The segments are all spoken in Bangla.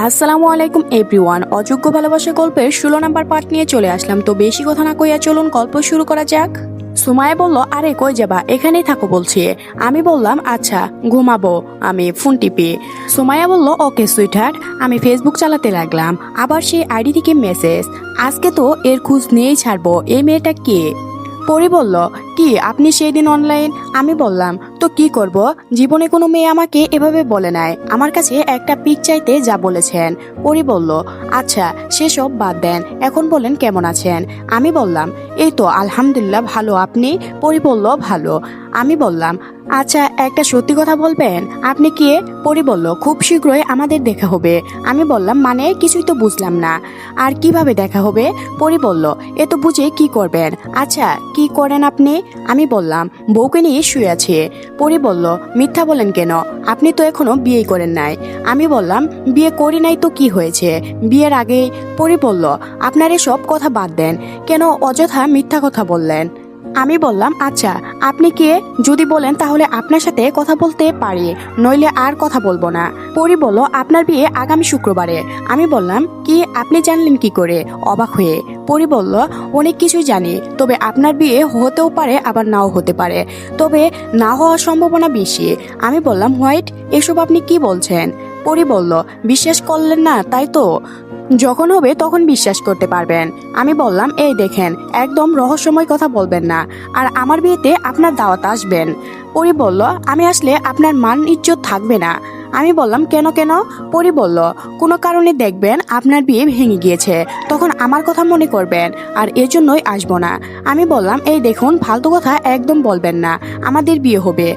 আসসালামু আলাইকুম এভরিওয়ান। অযোগ্য ভালোবাসা গল্পের 16 নাম্বার পার্ট নিয়ে চলে আসলাম। তো বেশি কথা না কইয়া চলুন গল্প শুরু করা যাক। সুমাইয়া বলল, আরে কই যাবা, এখানেই থাকো বলছি। আমি বললাম আচ্ছা ঘুমাবো আমি ফোন টিপি। সুমাইয়া বলল ওকে সুইটহার্ট। আমি ফেসবুক চালাতে লাগলাম, আবার সেই আইডি থেকে মেসেজ। আজকে তো এর খোঁজ নিয়েই ছাড়বো, এই মেয়েটা কে। পরি বলল, কি আপনি সেই দিন অনলাইন? আমি বললাম তো কি করব, জীবনে কোনো মেয়ে আমাকে এভাবে বলে নাই, আমার কাছে একটা পিক চাইতে যা বলেছেন। পরি বলল, আচ্ছা সেসব বাদ দেন, এখন বলেন কেমন আছেন। আমি বললাম এই তো আলহামদুলিল্লাহ ভালো, আপনি? পরি বলল ভালো। আমি বললাম আচ্ছা একটা সত্যি কথা বলবেন, আপনি কে? পরি বলল, খুব শীঘ্রই আমাদের দেখা হবে। আমি বললাম মানে কিছুই তো বুঝলাম না। আর কিভাবে দেখা হবে? পরি বলল, এ তো বুঝে কি করবেন। আচ্ছা কি করেন আপনি? আমি বললাম বউকে নিয়ে শুয়ে আছে। পরি বলল, মিথ্যা বলেন কেন, আপনি তো এখনো বিয়েই করেন নাই। আমি বললাম বিয়ে করি নাই তো কি হয়েছে, বিয়ের আগেই। পরি বলল, আপনার এসব কথা বাদ দেন, কেন অযথা মিথ্যা কথা বললেন। আমি বললাম আচ্ছা আপনি কে, যদি বলেন তাহলে আপনার সাথে কথা বলতে পারি, নইলে আর কথা বলবো না। পরি বলল, আপনার বিয়ে আগামী শুক্রবারে। আমি বললাম কি, আপনি জানলেন কি করে, অবাক হয়ে। পরি বলল, অনেক কিছু জানি, তবে আপনার বিয়ে হতেও পারে আবার নাও হতে পারে, তবে না হওয়ার সম্ভাবনা বেশি। আমি বললাম হোয়াইট, এসব আপনি কি বলছেন? পরি বলল, বিশ্বাস করলেন না তাই তো, যখন হবে তখন বিশ্বাস করতে পারবেন। আমি বললাম এই দেখেন একদম রহস্যময় কথা বলবেন না, আর আমার বিয়েতে আপনার দাওয়াত আসবেন। পরি বলল, আমি আসলে আপনার মান ইজ্জত থাকবে না। আমি বললাম কেন কেন? পরি বলল, কোনো কারণে দেখবেন আপনার বিয়ে ভেঙে গিয়েছে, তখন আমার কথা মনে করবেন, আর এজন্যই আসবো না। আমি বললাম এই দেখুন ফালতু কথা একদম বলবেন না, আমাদের বিয়ে হবে,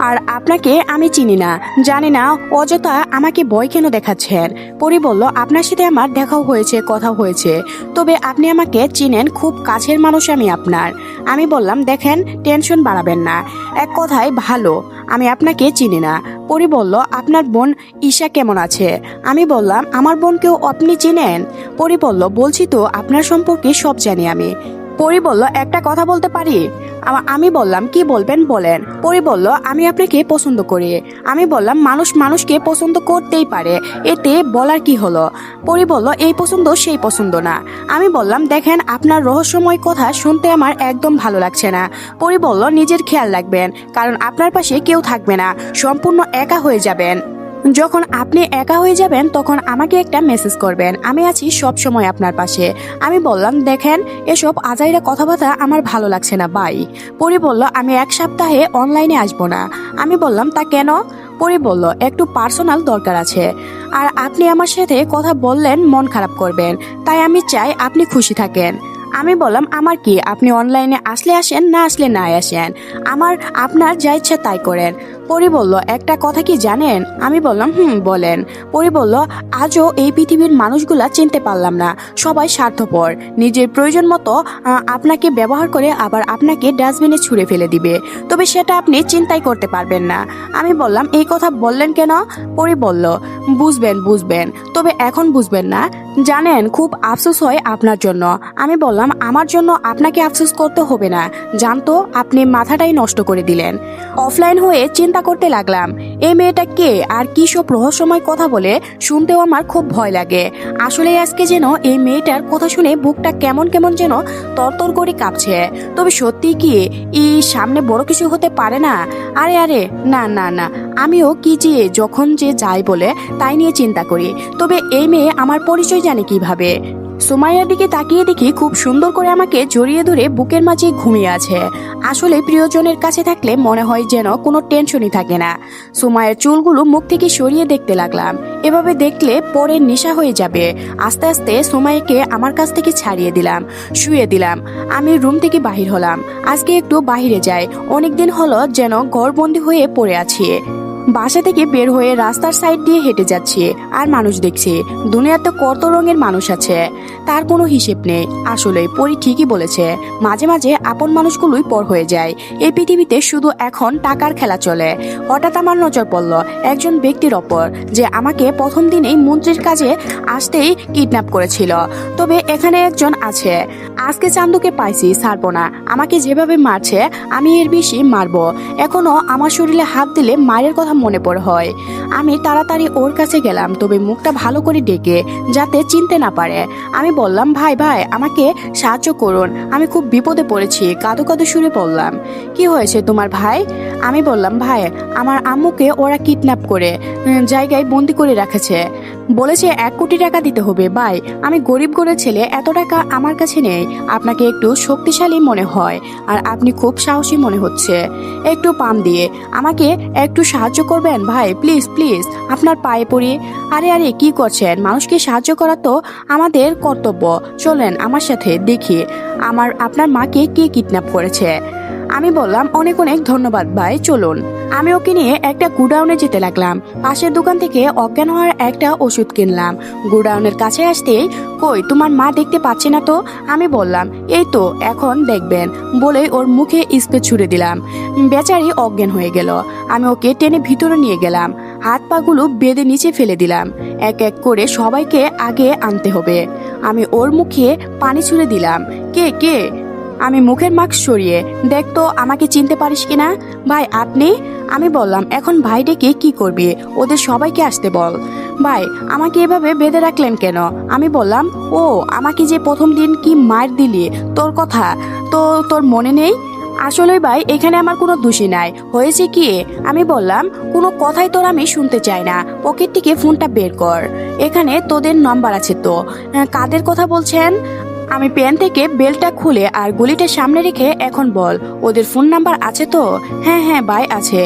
আর আপনাকে আমি চিনি না জানি না, অযথা আমাকে ভয় কেন দেখাচ্ছেন। পরি বলল, আপনার সাথে আমার দেখাও হয়েছে, কথাও হয়েছে, তবে আপনি আমাকে চিনেন, খুব কাছের মানুষ আমি আপনার। আমি বললাম দেখেন টেনশন বাড়াবেন না, এক কথায় ভালো আমি আপনাকে চিনি না। পরি বলল, আপনার বোন ঈশা কেমন আছে? আমি বললাম আমার বোনকেও আপনি চিনেন? পরি বলল, বলছি তো আপনার সম্পর্কে সব জানি আমি। পরি বলল, একটা কথা বলতে পারি? আমি বললাম কি বলবেন বলেন। পরি বলল, আমি আপনাকে পছন্দ করি। আমি বললাম মানুষ মানুষকে পছন্দ করতেই পারে, এতে বলার কি হলো? পরি বলল, এই পছন্দ সেই পছন্দ না। আমি বললাম দেখেন আপনার রহস্যময় কথা শুনতে আমার একদম ভালো লাগছে না। পরি বলল, নিজের খেয়াল রাখবেন, কারণ আপনার পাশে কেউ থাকবে না, সম্পূর্ণ একা হয়ে যাবেন। যখন আপনি একা হয়ে যাবেন তখন আমাকে একটা মেসেজ করবেন, আমি আছি সব সময় আপনার পাশে। আমি বললাম দেখেন এসব আজাইরা কথাবার্তা আমার ভালো লাগছে না বাই। পরি বলল, আমি এক সপ্তাহে অনলাইনে আসবো না। আমি বললাম তা কেন? পরি বলল, একটু পার্সোনাল দরকার আছে, আর আপনি আমার সাথে কথা বললেন মন খারাপ করবেন, তাই আমি চাই আপনি খুশি থাকেন। আমি বললাম আমার কি, আপনি অনলাইনে আসলে আসেন, না আসলে না আসেন, আপনার যা ইচ্ছা তাই করেন। পরি বলল, একটা কথা কি জানেন? আমি বললাম বলেন। পরি বলল, আজও এই পৃথিবীর মানুষগুলা চিনতে পারলাম না, সবাই স্বার্থপর, নিজের প্রয়োজন মতো আপনাকে ব্যবহার করে আবার আপনাকে ডাস্টবিনে ছুঁড়ে ফেলে দিবে, তবে সেটা আপনি চিন্তাই করতে পারবেন না। আমি বললাম এই কথা বললেন কেন? পরি বলল, বুঝবেন বুঝবেন, তবে এখন বুঝবেন না, জানেন খুব আফসোস হয় আপনার জন্য। আমি বললাম আমার জন্য আপনাকে আফসোস করতে হবে না, জানতো আপনি মাথাটাই নষ্ট করে দিলেন। অফলাইন হয়ে চিন্তা করতে লাগলাম এই মেয়েটা কে আর কি সব রহস্যময় কথা বলে, শুনতেও আমার খুব ভয় লাগে। আসলে আজকে যেন এই মেয়েটার কথা শুনে বুকটা কেমন কেমন যেন তরতর করে কাঁপছে। তবে সত্যি কি সামনে বড় কিছু হতে পারে না? আরে আরে না না না, আমিও কি যে যখন যে যাই বলে তাই নিয়ে চিন্তা করি, তবে এই মেয়ে আমার পরিচয় জানে কিভাবে? সুমাইয়ার দিকে তাকিয়ে দেখি খুব সুন্দর করে আমাকে জড়িয়ে ধরে বুকের মাঝে ঘুমিয়ে আছে। আসলে প্রিয়জনের কাছে থাকলে মনে হয় যেন কোনো টেনশনই থাকে না। সুমাইয়ার চুলগুলো মুখ থেকে সরিয়ে দেখতে লাগলাম, এভাবে দেখলে পরে নেশা হয়ে যাবে। আস্তে আস্তে সুমাইয়াকে আমার কাছ থেকে ছাড়িয়ে দিলাম, শুয়ে দিলাম। আমি রুম থেকে বাহির হলাম, আজকে একটু বাহিরে যাই, অনেকদিন হলো যেন ঘরবন্দি হয়ে পড়ে আছি। বাসা থেকে বের হয়ে রাস্তার সাইড দিয়ে হেঁটে যাচ্ছি, আর মানুষ দেখছি, দুনিয়াতে কত রঙের মানুষ আছে তার কোনো হিসেব নেই। আসলে পরি ঠিকই বলেছে, মাঝে মাঝে আপন মানুষগুলোই পর হয়ে যায়। এই পৃথিবীতে শুধু এখন টাকার খেলা চলে। হঠাৎ আমার নজর পড়ল একজন ব্যক্তির ওপর, যে আমাকে প্রথম দিনেই মন্ত্রীর কাজে আসতেই কিডন্যাপ করেছিল, তবে এখানে একজন আছে। আজকে চান্দুকে পাইছি, ছাড়বো না, আমাকে যেভাবে মারছে আমি এর বেশি মারবো। এখনো আমার শরীরে হাত দিলে মায়ের কথা মনে পড়ে হয়। আমি তাড়াতাড়ি ওর কাছে গেলাম, তবে মুখটা ভালো করে ডেকে, যাতে চিনতে না পারে। আমি বললাম, ভাই ভাই আমাকে সাহায্য করুন, আমি খুব বিপদে পড়েছি। কাঁদো কাঁদো সুরে বললাম। কি হয়েছে তোমার ভাই? আমি বললাম, ভাই আমার আম্মুকে ওরা কিডন্যাপ করে জায়গায় বন্দি করে রেখেছে, বলেছে 1 কোটি টাকা দিতে হবে। ভাই আমি গরিব ঘরের ছেলে, এত টাকা আমার কাছে নেই। আপনাকে একটু শক্তিশালী মনে হয় আর আপনি খুব সাহসী মনে হচ্ছে, একটু পাম দিয়ে আমাকে একটু সাহায্য করবেন ভাই, প্লিজ প্লিজ, আপনার পায়ে পড়ি। আরে আরে কি করছেন? মানুষকে সাহায্য করা তো আমাদের কর্তব্য। চলেন আমার সাথে, দেখি আপনার মাকে কে কিডন্যাপ করেছে। আমি বললাম, অনেক অনেক ধন্যবাদ ভাই, চলুন। আমি ওকে নিয়ে একটা গুডাউনে যেতে লাগলাম। পাশের দোকান থেকে অজ্ঞান হওয়ার একটা ওষুধ কিনলাম। গুডাউনের কাছে আসতেই, কই তোমার মা দেখতে পাচ্ছি না তো। আমি বললাম, এই তো এখন দেখবেন, বলে ওর মুখে স্প্রে ছুড়ে দিলাম। বেচারি অজ্ঞান হয়ে গেল। আমি ওকে টেনে ভিতরে নিয়ে গেলাম, হাত পাগুলো বেঁধে নিচে ফেলে দিলাম। এক এক করে সবাইকে আগে আনতে হবে। আমি ওর মুখে পানি ছুড়ে দিলাম। কে কে? আমি মুখের মাস্ক সরিয়ে, দেখ তো আমাকে চিনতে পারিস কিনা। ভাই আপনি? আমি বললাম, এখন ভাই ডেকে কি করবি? ওদের সবাইকে আসতে বল। ভাই আমাকে এভাবে বেঁধে রাখলেন কেন? আমি বললাম, ও আমাকে যে প্রথম দিন কি মার দিলি, তোর কথা তো তোর মনে নেই? আসলে ভাই এখানে আমার কোনো দোষী নাই, হয়েছে কি? আমি বললাম, কোনো কথাই তোর আমি শুনতে চাই না, পকেট থেকে ফোনটা বের কর, এখানে তোদের নাম্বার আছে তো। কাদের কথা বলছেন? আমি পেন থেকে বেলটা খুলে আর গুলিটা সামনে রেখে, এখন বল ওদের ফোন নাম্বার আছে তো? হ্যাঁ হ্যাঁ ভাই আছে,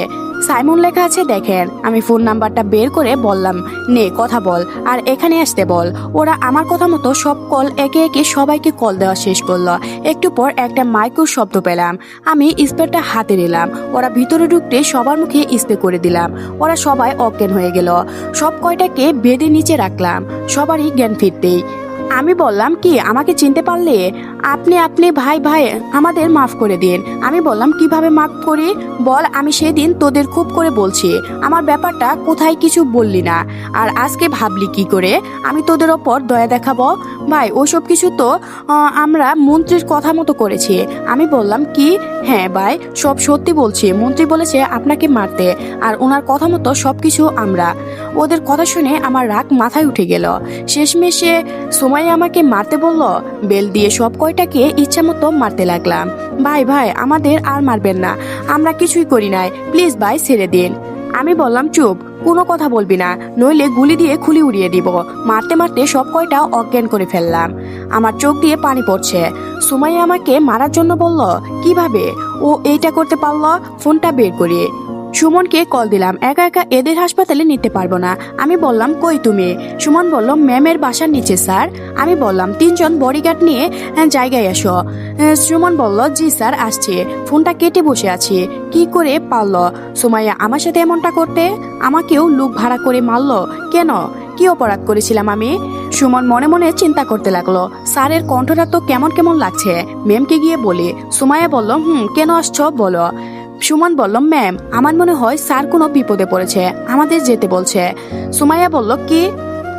সাইমন লেখা আছে দেখেন। আমি ফোন নাম্বারটা বের করে বললাম, নে কথা বল আর এখানে আসতে বল। ওরা আমার কথা মতো সব কল একে একে সবাইকে কল দেওয়া শেষ করলো। একটু পর একটা মাইক্রোর শব্দ পেলাম। আমি স্প্রেটা হাতে নিলাম, ওরা ভিতরে ঢুকতে সবার মুখে স্প্রে করে দিলাম। ওরা সবাই অজ্ঞান হয়ে গেল। সব কয়টাকে বেঁধে নিচে রাখলাম, সবারই জ্ঞান ফিরতেই আমি বললাম, কি আমাকে চিনতে পারলে? আপনি আপনি ভাই ভাই আমাদের মাফ করে দিন। আমি বললাম, কিভাবে মাফ করি বল? আমি সেদিন তোদের খুব করে বলছি, আমার ব্যাপারটা কোথায় কিছু বললি না, আর আজকে ভাবলি কি করে আমি তোদের ওপর দয়া দেখাবো? ভাই ওসব কিছু তো আমরা মন্ত্রীর কথা মতো করেছি। আমি বললাম, কি? হ্যাঁ ভাই সব সত্যি বলছি, মন্ত্রী বলেছে আপনাকে মারতে, আর ওনার কথা মতো সবকিছু আমরা। ওদের কথা শুনে আমার রাগ মাথায় উঠে গেল। শেষমেশে সময় আমাকে মারতে বলল। বেল দিয়ে সব কয়টাকে ইচ্ছা মতো মারতে লাগলাম। ভাই ভাই আমাদের আর মারবেন না, আমরা কিছুই করি নাই, প্লিজ ভাই ছেড়ে দিন। আমি বললাম, চুপ, কোনো কথা বলবি না, নইলে গুলি দিয়ে খুলি উড়িয়ে দিব। মারতে মারতে সব কয়টা অজ্ঞান করে ফেললাম। আমার চোখ দিয়ে পানি পড়ছে। সুমাইয়া আমাকে মারার জন্য বলল, কিভাবে ও এইটা করতে পারলো? ফোনটা বের করে সুমনকে কল দিলাম। একা একা এদের হাসপাতালে নিতে পারবো না। আমি বললাম, কই তুমি? সুমন বলল, ম্যামের বাসার নিচে স্যার। আমি বললাম, 3 জন বডিগার্ড নিয়ে জায়গায় এসো। সুমন বলল, জি স্যার আসছে। ফোনটা কেটে বসে আছি। কি করে পারলো সুমাইয়া আমার সাথে এমনটা করতে? আমাকেও লোক ভাড়া করে মারলো কেন? কি অপরাধ করেছিলাম আমি? সুমন মনে মনে চিন্তা করতে লাগলো। স্যারের কণ্ঠটা তো কেমন কেমন লাগছে, ম্যামকে গিয়ে বলি। সুমাইয়া বলল, কেন আসছো বলো। সুমন বলল, ম্যাম আমার মনে হয় স্যার কোনো বিপদে পড়েছে, আমাদের যেতে বলছে। সুমাইয়া বলল, কি?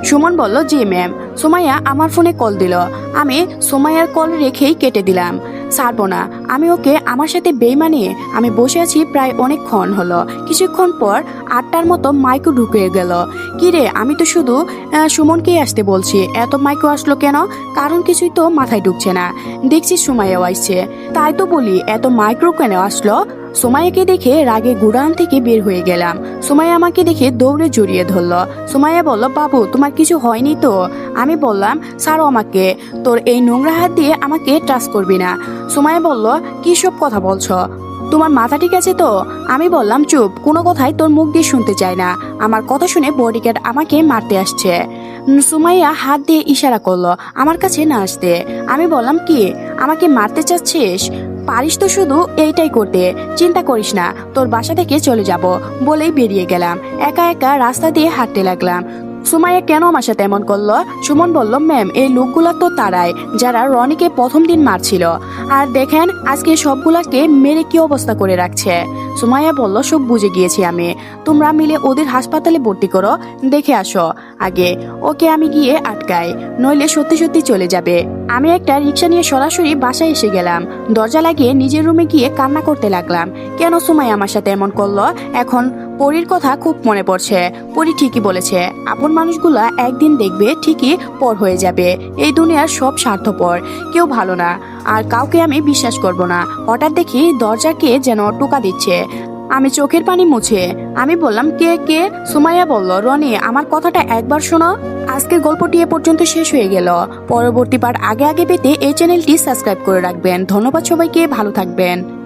সুমন বলল, জি ম্যাম। সুমাইয়া আমার ফোনে কল দিল। আমি সুমাইয়ার কল রেখেই কেটে দিলাম। ছাড়বো না আমি ওকে, আমার সাথে বেইমানি। আমি বসে আছি প্রায় অনেকক্ষণ হলো। কিছুক্ষণ পর 8টার মতো মাইকো ঢুকে গেল। কি রে, আমি তো শুধু সুমনকেই আসতে বলছি, এত মাইকো আসলো কেন? কারণ কিছুই তো মাথায় ঢুকছে না। দেখছি সুমাইয়াও আসছে, তাই তো বলি এত মাইক্রো কেন আসলো? সুমাইয়াকে দেখে রাগে গুড়ান থেকে বের হয়ে গেলাম। সুমাইয়া আমাকে দেখে দৌড়ে জড়িয়ে ধরলো। সুমাইয়া বলল, বাবু তোমার কিছু হয়নি তো? আমি বললাম, ছাড়ো আমাকে, তোর এই নোংরা হাত দিয়ে আমাকে টাচ করবি না। সুমাইয়া বলল, কি সব কথা বলছো? তোমার মাথা ঠিক আছে তো? আমি বললাম, চুপ, কোনো কথাই তোর মুখ দিয়ে শুনতে চাই না। আমার কথা শুনে বডিগার্ড আমাকে মারতে আসছে। সুমাইয়া হাত দিয়ে ইশারা করলো আমার কাছে না আসতে। আমি বললাম, কি আমাকে মারতে চাচ্ছিস? পারিস তো শুধু এইটাই করতে, চিন্তা করিস না, তোর বাসা থেকে চলে যাব বলেই বেরিয়ে গেলাম। একা একা রাস্তা দিয়ে হাঁটতে লাগলাম। সুমাইয়া কেন আমার সাথে এমন করলো? সুমন বলল, ম্যাম এই লোকগুলা তো তারাই যারা রনিকে প্রথম দিন মারছিল, আর দেখেন আজকে সবগুলাকে মেরে কি অবস্থা করে রাখছে। সুমাইয়া বলল, সব বুঝে গিয়েছি আমি, তোমরা মিলে ওদের হাসপাতালে ভর্তি করো, দেখে আসো আগে ওকে, আমি গিয়ে আটকাই, নইলে সত্যি সত্যি চলে যাবে। আমি একটা রিক্সা নিয়ে সরাসরি বাসায় এসে গেলাম। দরজা লাগিয়ে নিজের রুমে গিয়ে কান্না করতে লাগলাম। কেন সুমাইয়া আমার সাথে এমন করলো? এখন পরীর কথা খুব মনে পড়ছে। পরী ঠিকই বলেছে, আপন মানুষগুলা একদিন দেখবে ঠিকই পর হয়ে যাবে। এই দুনিয়ার সব স্বার্থপর, কেউ ভালো না, আর কাউকে আমি বিশ্বাস করব না। হঠাৎ দেখি দরজাকে যেন টোকা দিচ্ছে। আমি চোখের পানি মুছে আমি বললাম, কে কে? সুমাইয়া বলল, রনি, আমার কথাটা একবার শোনো। আজকের গল্পটি এ পর্যন্ত শেষ হয়ে গেল। পরবর্তী পার্ট আগে আগে পেতে এই চ্যানেলটি সাবস্ক্রাইব করে রাখবেন। ধন্যবাদ সবাইকে, ভালো থাকবেন।